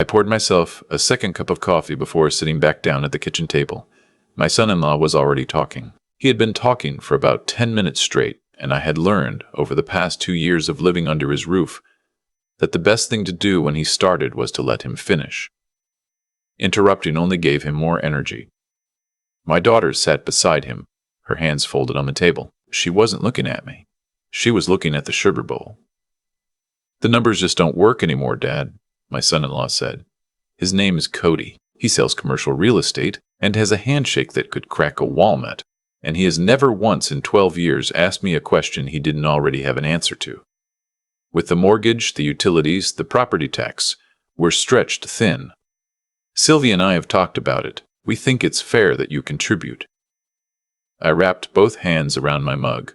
poured myself a second cup of coffee before sitting back down at the kitchen table. My son-in-law was already talking. He had been talking for about 10 minutes straight, and I had learned, over the past 2 years of living under his roof, that the best thing to do when he started was to let him finish. Interrupting only gave him more energy. My daughter sat beside him, her hands folded on the table. She wasn't looking at me. She was looking at the sugar bowl. "The numbers just don't work anymore, Dad," my son-in-law said. "His name is Cody. He sells commercial real estate and has a handshake that could crack a walnut, and he has never once in 12 years asked me a question he didn't already have an answer to. With the mortgage, the utilities, the property tax, we're stretched thin. Sylvia and I have talked about it. We think it's fair that you contribute." I wrapped both hands around my mug.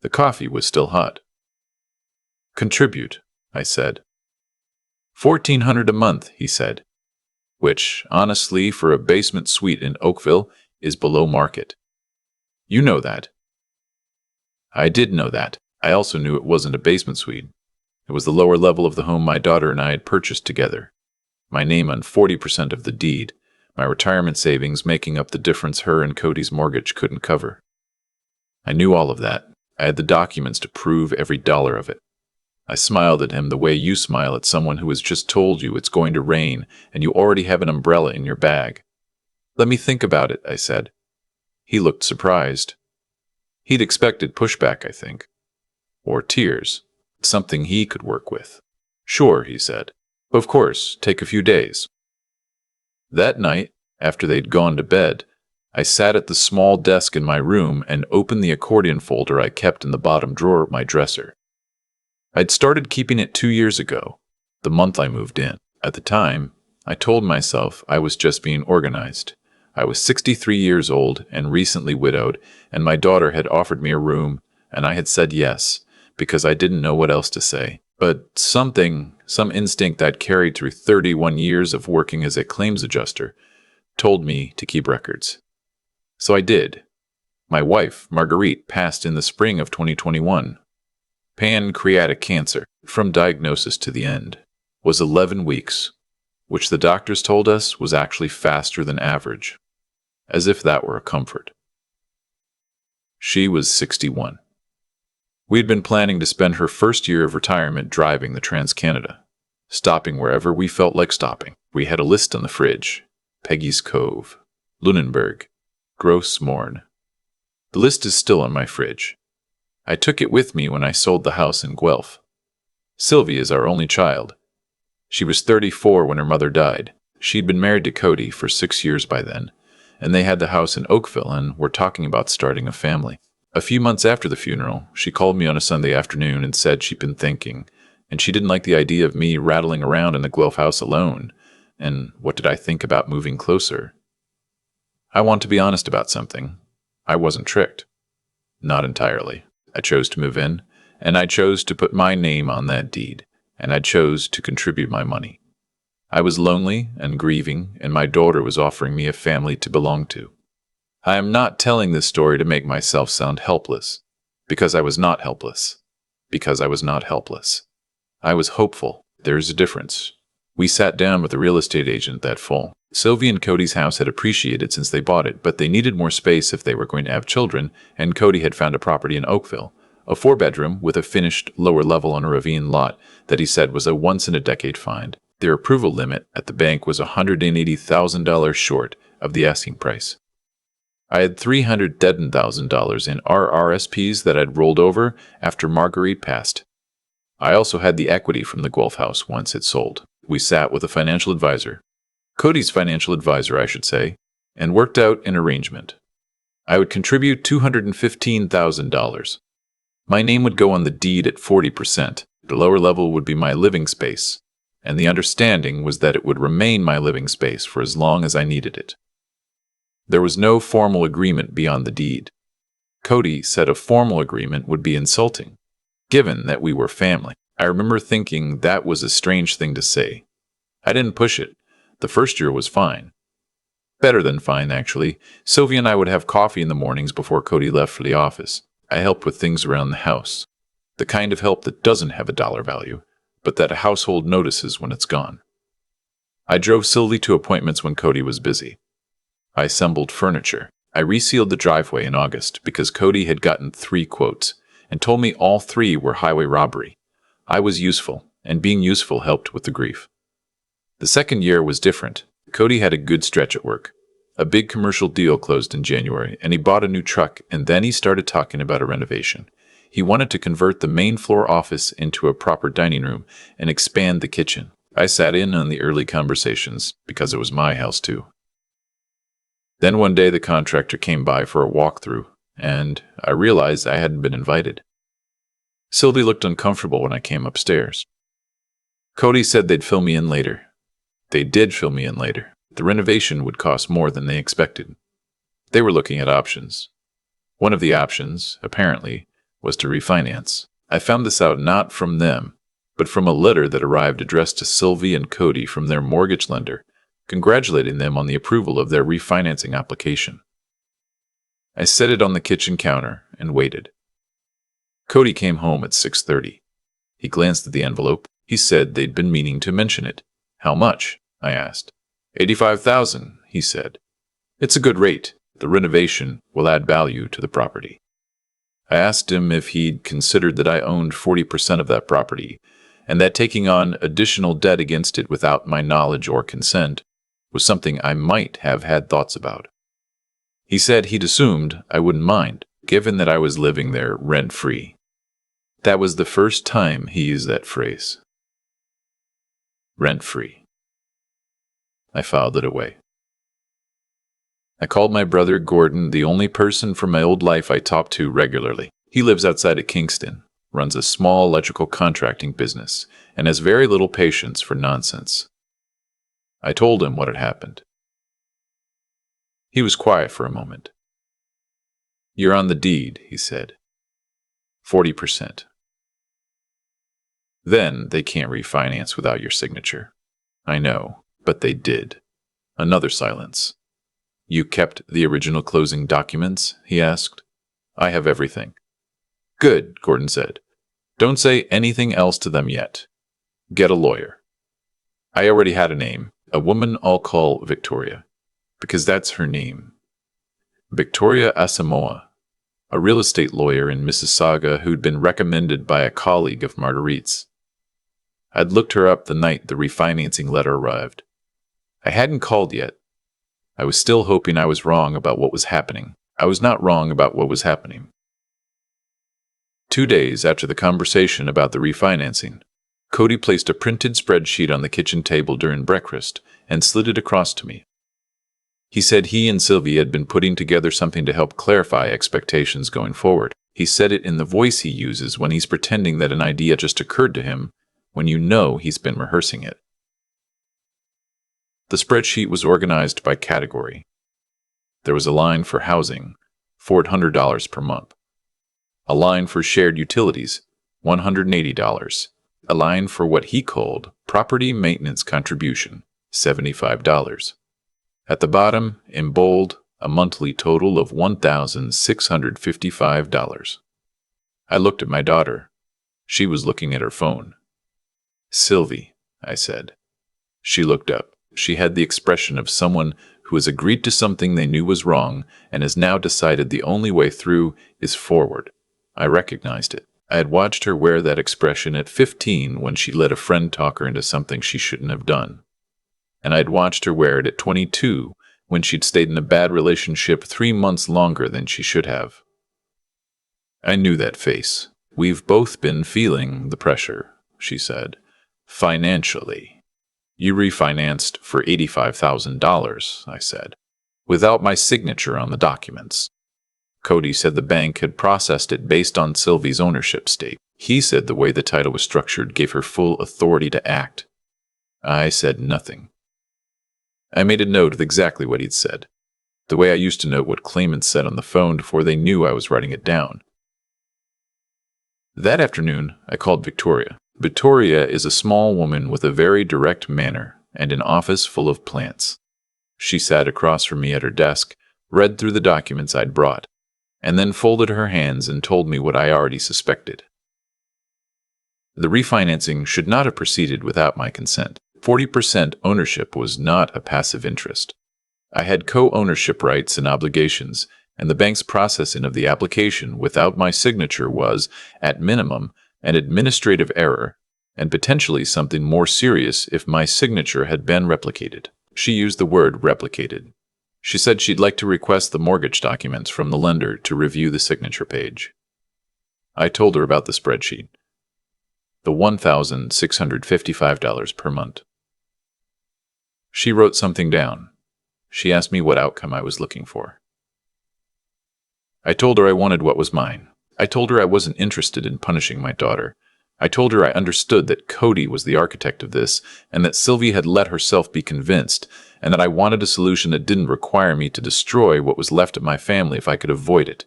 The coffee was still hot. "Contribute," I said. $1,400 a month, he said, which, honestly, for a basement suite in Oakville, is below market. You know that. I did know that. I also knew it wasn't a basement suite. It was the lower level of the home my daughter and I had purchased together. My name on 40% of the deed, my retirement savings making up the difference her and Cody's mortgage couldn't cover. I knew all of that. I had the documents to prove every dollar of it. I smiled at him the way you smile at someone who has just told you it's going to rain and you already have an umbrella in your bag. "Let me think about it," I said. He looked surprised. He'd expected pushback, I think. Or tears. Something he could work with. "Sure," he said. "Of course, take a few days." That night, after they'd gone to bed, I sat at the small desk in my room and opened the accordion folder I kept in the bottom drawer of my dresser. I'd started keeping it 2 years ago, the month I moved in. At the time, I told myself I was just being organized. I was 63 years old and recently widowed, and my daughter had offered me a room, and I had said yes, because I didn't know what else to say. But some instinct I'd carried through 31 years of working as a claims adjuster, told me to keep records. So I did. My wife, Marguerite, passed in the spring of 2021. Pancreatic cancer, from diagnosis to the end, was 11 weeks, which the doctors told us was actually faster than average, as if that were a comfort. She was 61. We'd been planning to spend her first year of retirement driving the Trans-Canada, stopping wherever we felt like stopping. We had a list on the fridge: Peggy's Cove, Lunenburg, Gross Morn. The list is still on my fridge. I took it with me when I sold the house in Guelph. Sylvia is our only child. She was 34 when her mother died. She'd been married to Cody for 6 years by then, and they had the house in Oakville and were talking about starting a family. A few months after the funeral, she called me on a Sunday afternoon and said she'd been thinking, and she didn't like the idea of me rattling around in the Guelph house alone, and what did I think about moving closer? I want to be honest about something. I wasn't tricked. Not entirely. I chose to move in, and I chose to put my name on that deed, and I chose to contribute my money. I was lonely and grieving, and my daughter was offering me a family to belong to. I am not telling this story to make myself sound helpless, because I was not helpless. Because I was not helpless. I was hopeful. There's a difference. We sat down with a real estate agent that fall. Sylvia and Cody's house had appreciated since they bought it, but they needed more space if they were going to have children, and Cody had found a property in Oakville, a 4-bedroom with a finished lower level on a ravine lot that he said was a once-in-a-decade find. Their approval limit at the bank was $180,000 short of the asking price. I had $310,000 in RRSPs that I'd rolled over after Marguerite passed. I also had the equity from the Guelph house once it sold. We sat with a financial advisor, Cody's financial advisor, I should say, and worked out an arrangement. I would contribute $215,000. My name would go on the deed at 40%. The lower level would be my living space, and the understanding was that it would remain my living space for as long as I needed it. There was no formal agreement beyond the deed. Cody said a formal agreement would be insulting, given that we were family. I remember thinking that was a strange thing to say. I didn't push it. The first year was fine. Better than fine, actually. Sylvia and I would have coffee in the mornings before Cody left for the office. I helped with things around the house. The kind of help that doesn't have a dollar value, but that a household notices when it's gone. I drove Sylvie to appointments when Cody was busy. I assembled furniture. I resealed the driveway in August because Cody had gotten 3 quotes and told me all 3 were highway robbery. I was useful, and being useful helped with the grief. The second year was different. Cody had a good stretch at work. A big commercial deal closed in January, and he bought a new truck, and then he started talking about a renovation. He wanted to convert the main floor office into a proper dining room and expand the kitchen. I sat in on the early conversations because it was my house too. Then one day the contractor came by for a walkthrough, and I realized I hadn't been invited. Sylvie looked uncomfortable when I came upstairs. Cody said they'd fill me in later. They did fill me in later. The renovation would cost more than they expected. They were looking at options. One of the options, apparently, was to refinance. I found this out not from them, but from a letter that arrived addressed to Sylvie and Cody from their mortgage lender, congratulating them on the approval of their refinancing application. I set it on the kitchen counter and waited. Cody came home at 6:30. He glanced at the envelope. He said they'd been meaning to mention it. How much? I asked. $85,000, he said. It's a good rate. The renovation will add value to the property. I asked him if he'd considered that I owned 40% of that property, and that taking on additional debt against it without my knowledge or consent was something I might have had thoughts about. He said he'd assumed I wouldn't mind, given that I was living there rent-free. That was the first time he used that phrase. Rent-free. I filed it away. I called my brother Gordon, the only person from my old life I talk to regularly. He lives outside of Kingston, runs a small electrical contracting business, and has very little patience for nonsense. I told him what had happened. He was quiet for a moment. You're on the deed, he said. 40%. Then they can't refinance without your signature. I know. But they did. Another silence. You kept the original closing documents? He asked. I have everything. Good, Gordon said. Don't say anything else to them yet. Get a lawyer. I already had a name, a woman I'll call Victoria, because that's her name. Victoria Asamoah, a real estate lawyer in Mississauga who'd been recommended by a colleague of Marguerite's. I'd looked her up the night the refinancing letter arrived. I hadn't called yet. I was still hoping I was wrong about what was happening. I was not wrong about what was happening. 2 days after the conversation about the refinancing, Cody placed a printed spreadsheet on the kitchen table during breakfast and slid it across to me. He said he and Sylvie had been putting together something to help clarify expectations going forward. He said it in the voice he uses when he's pretending that an idea just occurred to him when you know he's been rehearsing it. The spreadsheet was organized by category. There was a line for housing, $400 per month. A line for shared utilities, $180. A line for what he called property maintenance contribution, $75. At the bottom, in bold, a monthly total of $1,655. I looked at my daughter. She was looking at her phone. Sylvie, I said. She looked up. She had the expression of someone who has agreed to something they knew was wrong and has now decided the only way through is forward. I recognized it. I had watched her wear that expression at 15 when she let a friend talk her into something she shouldn't have done. And I had watched her wear it at 22 when she'd stayed in a bad relationship 3 months longer than she should have. I knew that face. We've both been feeling the pressure, she said. Financially. You refinanced for $85,000, I said, without my signature on the documents. Cody said the bank had processed it based on Sylvie's ownership stake. He said the way the title was structured gave her full authority to act. I said nothing. I made a note of exactly what he'd said, the way I used to note what claimants said on the phone before they knew I was writing it down. That afternoon, I called Victoria. Victoria is a small woman with a very direct manner and an office full of plants. She sat across from me at her desk, read through the documents I'd brought, and then folded her hands and told me what I already suspected. The refinancing should not have proceeded without my consent. 40% ownership was not a passive interest. I had co-ownership rights and obligations, and the bank's processing of the application without my signature was, at minimum, an administrative error, and potentially something more serious if my signature had been replicated. She used the word replicated. She said she'd like to request the mortgage documents from the lender to review the signature page. I told her about the spreadsheet. The $1,655 per month. She wrote something down. She asked me what outcome I was looking for. I told her I wanted what was mine. I told her I wasn't interested in punishing my daughter. I told her I understood that Cody was the architect of this, and that Sylvie had let herself be convinced, and that I wanted a solution that didn't require me to destroy what was left of my family if I could avoid it.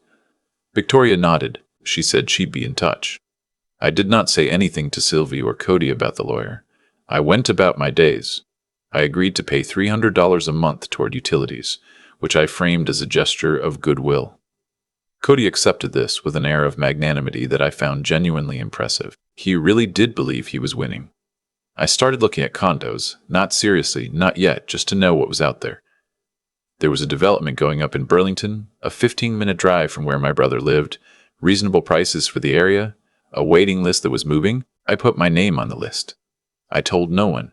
Victoria nodded. She said she'd be in touch. I did not say anything to Sylvie or Cody about the lawyer. I went about my days. I agreed to pay $300 a month toward utilities, which I framed as a gesture of goodwill. Cody accepted this with an air of magnanimity that I found genuinely impressive. He really did believe he was winning. I started looking at condos, not seriously, not yet, just to know what was out there. There was a development going up in Burlington, a 15-minute drive from where my brother lived, reasonable prices for the area, a waiting list that was moving. I put my name on the list. I told no one.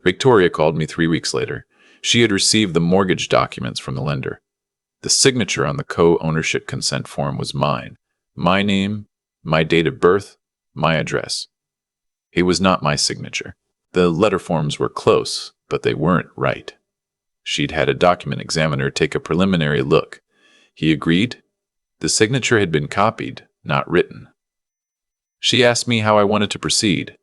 Victoria called me 3 weeks later. She had received the mortgage documents from the lender. The signature on the co-ownership consent form was mine. My name, my date of birth, my address. It was not my signature. The letter forms were close, but they weren't right. She'd had a document examiner take a preliminary look. He agreed. The signature had been copied, not written. She asked me how I wanted to proceed.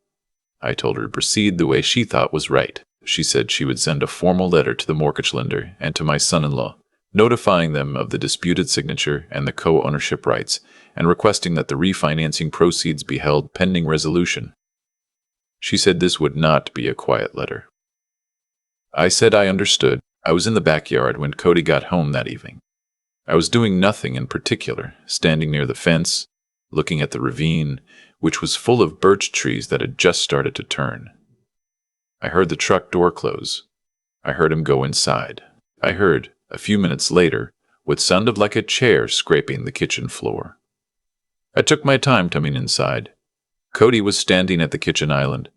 I told her to proceed the way she thought was right. She said she would send a formal letter to the mortgage lender and to my son-in-law, notifying them of the disputed signature and the co-ownership rights, and requesting that the refinancing proceeds be held pending resolution. She said this would not be a quiet letter. I said I understood. I was in the backyard when Cody got home that evening. I was doing nothing in particular, standing near the fence, looking at the ravine, which was full of birch trees that had just started to turn. I heard the truck door close. I heard him go inside. I heard, a few minutes later, what sounded like a chair scraping the kitchen floor. I took my time coming inside. Cody was standing at the kitchen island.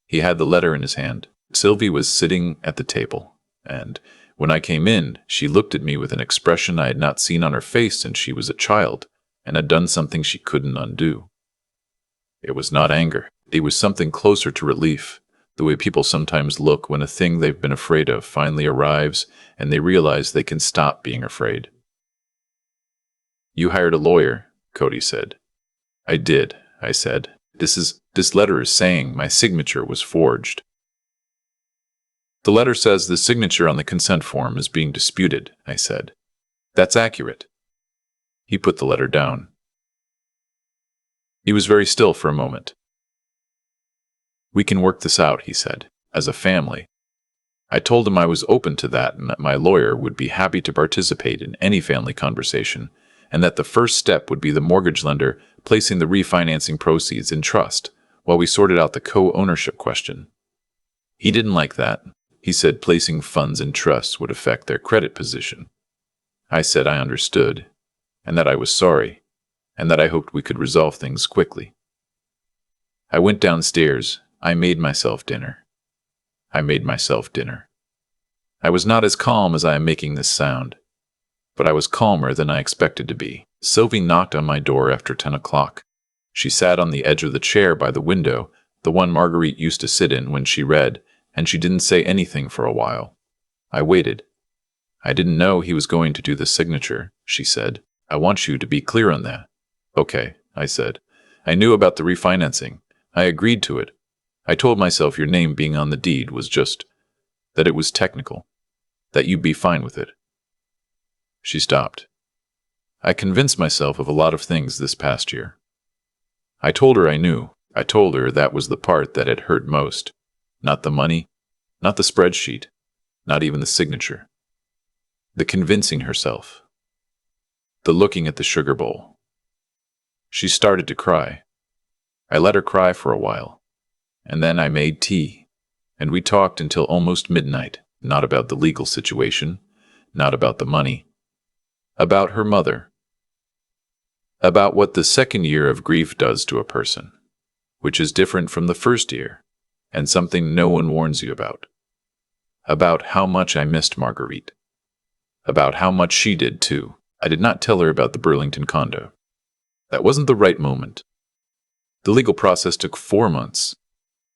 He had the letter in his hand. Sylvie was sitting at the table, and when I came in, she looked at me with an expression I had not seen on her face since she was a child, and had done something she couldn't undo. It was not anger. It was something closer to relief, the way people sometimes look when a thing they've been afraid of finally arrives and they realize they can stop being afraid. "You hired a lawyer," Cody said. "I did," I said. This letter is saying my signature was forged." "The letter says the signature on the consent form is being disputed," I said. "That's accurate." He put the letter down. He was very still for a moment. "We can work this out," he said, "as a family." I told him I was open to that and that my lawyer would be happy to participate in any family conversation, and that the first step would be the mortgage lender placing the refinancing proceeds in trust while we sorted out the co-ownership question. He didn't like that. He said placing funds in trusts would affect their credit position. I said I understood, and that I was sorry, and that I hoped we could resolve things quickly. I went downstairs. I made myself dinner. I was not as calm as I am making this sound, but I was calmer than I expected to be. Sylvie knocked on my door after 10 o'clock. She sat on the edge of the chair by the window, the one Marguerite used to sit in when she read, and she didn't say anything for a while. I waited. "I didn't know he was going to do the signature," she said. "I want you to be clear on that." "Okay," I said. "I knew about the refinancing. I agreed to it. I told myself your name being on the deed was just that it was technical, that you'd be fine with it." She stopped. I convinced myself of a lot of things this past year. I told her I knew. I told her that was the part that had hurt most. Not the money, not the spreadsheet, not even the signature. The convincing herself. The looking at the sugar bowl. She started to cry. I let her cry for a while, and then I made tea. And we talked until almost midnight, not about the legal situation, not about the money, about her mother, about what the second year of grief does to a person, which is different from the first year, and something no one warns you about how much I missed Marguerite, about how much she did too. I did not tell her about the Burlington condo. That wasn't the right moment. The legal process took 4 months.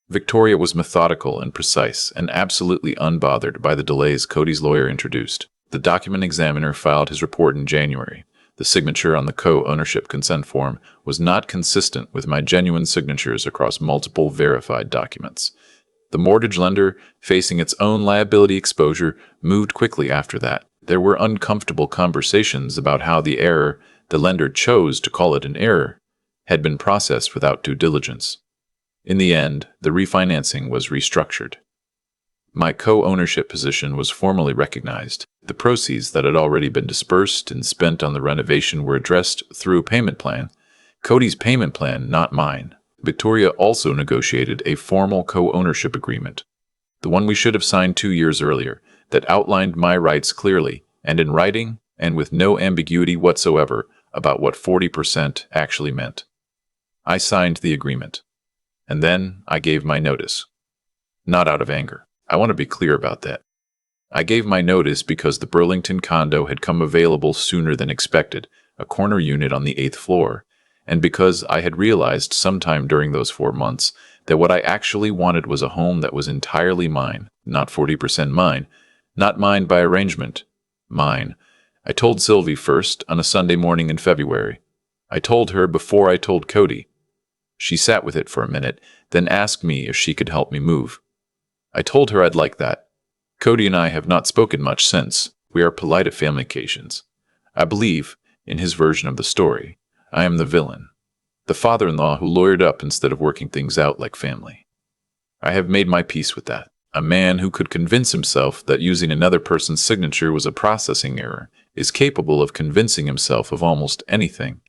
Victoria was methodical and precise and absolutely unbothered by the delays Cody's lawyer introduced. The document examiner filed his report in January. The signature on the co-ownership consent form was not consistent with my genuine signatures across multiple verified documents. The mortgage lender, facing its own liability exposure, moved quickly after that. There were uncomfortable conversations about how the error, the lender chose to call it an error, had been processed without due diligence. In the end, the refinancing was restructured. My co-ownership position was formally recognized. The proceeds that had already been dispersed and spent on the renovation were addressed through a payment plan. Cody's payment plan, not mine. Victoria also negotiated a formal co-ownership agreement, the one we should have signed 2 years earlier, that outlined my rights clearly and in writing and with no ambiguity whatsoever about what 40% actually meant. I signed the agreement, and then I gave my notice. Not out of anger. I want to be clear about that. I gave my notice because the Burlington condo had come available sooner than expected, a corner unit on the 8th floor, and because I had realized sometime during those 4 months that what I actually wanted was a home that was entirely mine, not 40% mine, not mine by arrangement, mine. I told Sylvie first on a Sunday morning in February. I told her before I told Cody. She sat with it for a minute, then asked me if she could help me move. I told her I'd like that. Cody and I have not spoken much since. We are polite at family occasions. I believe, in his version of the story, I am the villain, the father-in-law who lawyered up instead of working things out like family. I have made my peace with that. A man who could convince himself that using another person's signature was a processing error is capable of convincing himself of almost anything.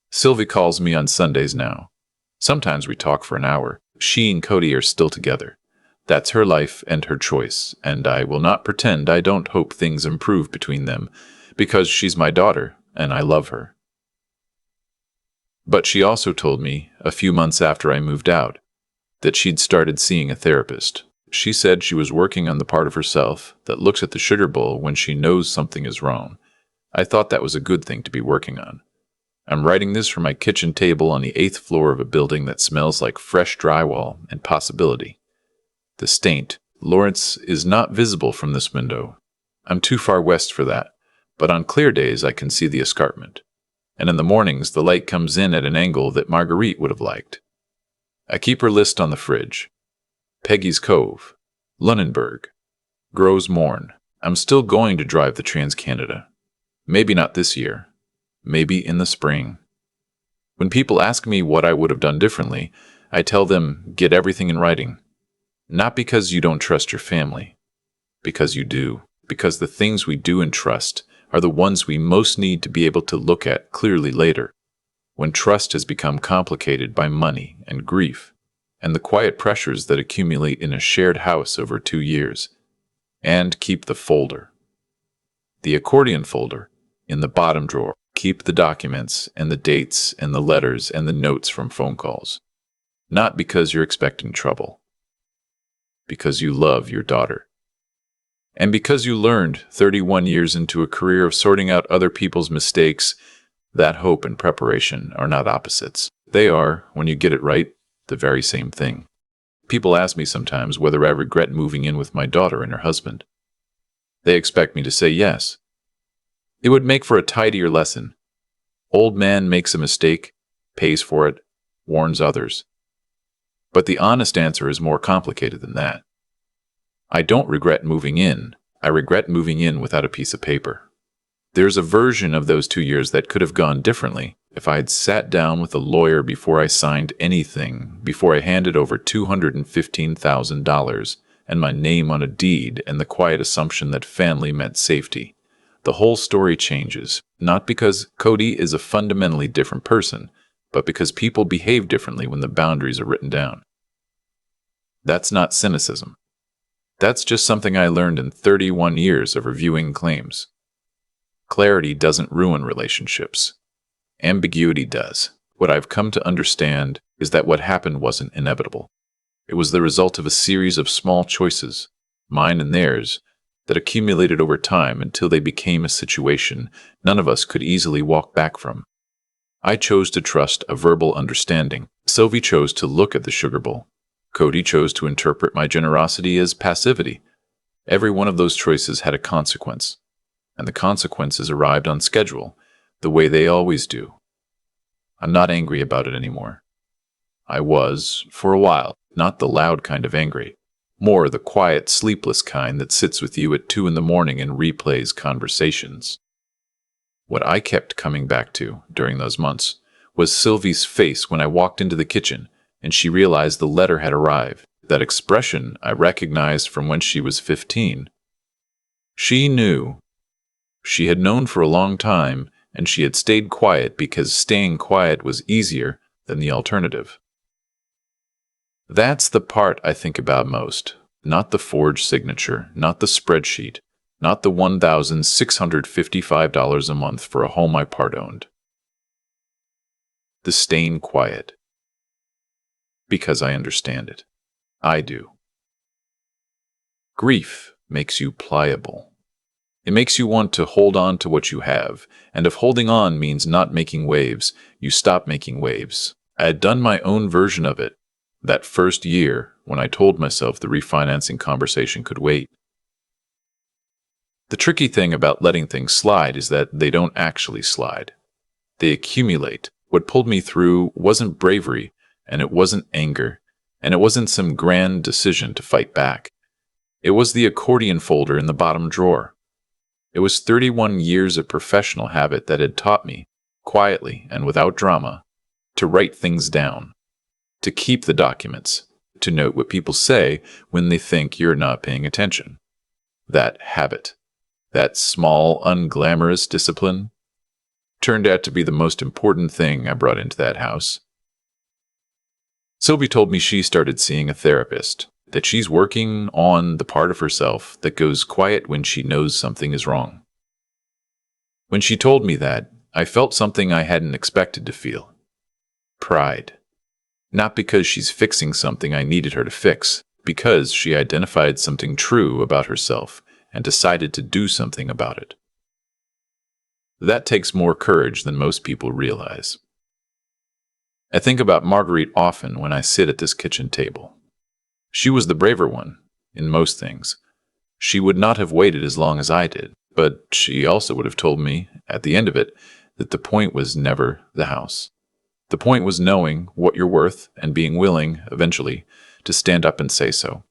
Sylvie calls me on Sundays now. Sometimes we talk for an hour. She and Cody are still together. That's her life and her choice, and I will not pretend I don't hope things improve between them, because she's my daughter, and I love her. But she also told me, a few months after I moved out, that she'd started seeing a therapist. She said she was working on the part of herself that looks at the sugar bowl when she knows something is wrong. I thought that was a good thing to be working on. I'm writing this from my kitchen table on the 8th floor of a building that smells like fresh drywall and possibility. The Staint, Lawrence, is not visible from this window. I'm too far west for that, but on clear days I can see the escarpment. And in the mornings the light comes in at an angle that Marguerite would have liked. I keep her list on the fridge. Peggy's Cove, Lunenburg, Grows Morn. I'm still going to drive the Trans-Canada. Maybe not this year. Maybe in the spring. When people ask me what I would have done differently, I tell them, get everything in writing. Not because you don't trust your family. Because you do. Because the things we do and trust are the ones we most need to be able to look at clearly later, when trust has become complicated by money and grief, and the quiet pressures that accumulate in a shared house over 2 years. And keep the folder. The accordion folder in the bottom drawer. Keep the documents and the dates and the letters and the notes from phone calls. Not because you're expecting trouble. Because you love your daughter. And because you learned 31 years into a career of sorting out other people's mistakes, that hope and preparation are not opposites. They are, when you get it right, the very same thing. People ask me sometimes whether I regret moving in with my daughter and her husband. They expect me to say yes. It would make for a tidier lesson. Old man makes a mistake, pays for it, warns others. But the honest answer is more complicated than that. I don't regret moving in. I regret moving in without a piece of paper. There's a version of those 2 years that could have gone differently if I had sat down with a lawyer before I signed anything, before I handed over $215,000 and my name on a deed and the quiet assumption that family meant safety. The whole story changes, not because Cody is a fundamentally different person, but because people behave differently when the boundaries are written down. That's not cynicism. That's just something I learned in 31 years of reviewing claims. Clarity doesn't ruin relationships. Ambiguity does. What I've come to understand is that what happened wasn't inevitable. It was the result of a series of small choices, mine and theirs, that accumulated over time until they became a situation none of us could easily walk back from. I chose to trust a verbal understanding. Sylvie chose to look at the sugar bowl. Cody chose to interpret my generosity as passivity. Every one of those choices had a consequence, and the consequences arrived on schedule, the way they always do. I'm not angry about it anymore. I was, for a while, not the loud kind of angry, more the quiet, sleepless kind that sits with you at 2 in the morning and replays conversations. What I kept coming back to during those months was Sylvie's face when I walked into the kitchen and she realized the letter had arrived. That expression I recognized from when she was 15. She knew. She had known for a long time, and she had stayed quiet because staying quiet was easier than the alternative. That's the part I think about most, not the forged signature, not the spreadsheet, not the $1,655 a month for a home I part-owned. The staying quiet. Because I understand it. I do. Grief makes you pliable. It makes you want to hold on to what you have, and if holding on means not making waves, you stop making waves. I had done my own version of it that first year when I told myself the refinancing conversation could wait. The tricky thing about letting things slide is that they don't actually slide. They accumulate. What pulled me through wasn't bravery, and it wasn't anger, and it wasn't some grand decision to fight back. It was the accordion folder in the bottom drawer. It was 31 years of professional habit that had taught me, quietly and without drama, to write things down, to keep the documents, to note what people say when they think you're not paying attention. That habit, that small, unglamorous discipline, turned out to be the most important thing I brought into that house. Sylvie told me she started seeing a therapist, that she's working on the part of herself that goes quiet when she knows something is wrong. When she told me that, I felt something I hadn't expected to feel. Pride. Not because she's fixing something I needed her to fix, because she identified something true about herself and decided to do something about it. That takes more courage than most people realize. I think about Marguerite often when I sit at this kitchen table. She was the braver one, in most things. She would not have waited as long as I did, but she also would have told me, at the end of it, that the point was never the house. The point was knowing what you're worth and being willing, eventually, to stand up and say so.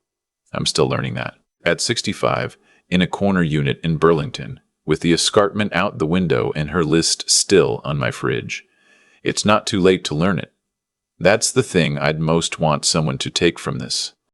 I'm still learning that. At 65, in a corner unit in Burlington, with the escarpment out the window and her list still on my fridge. It's not too late to learn it. That's the thing I'd most want someone to take from this.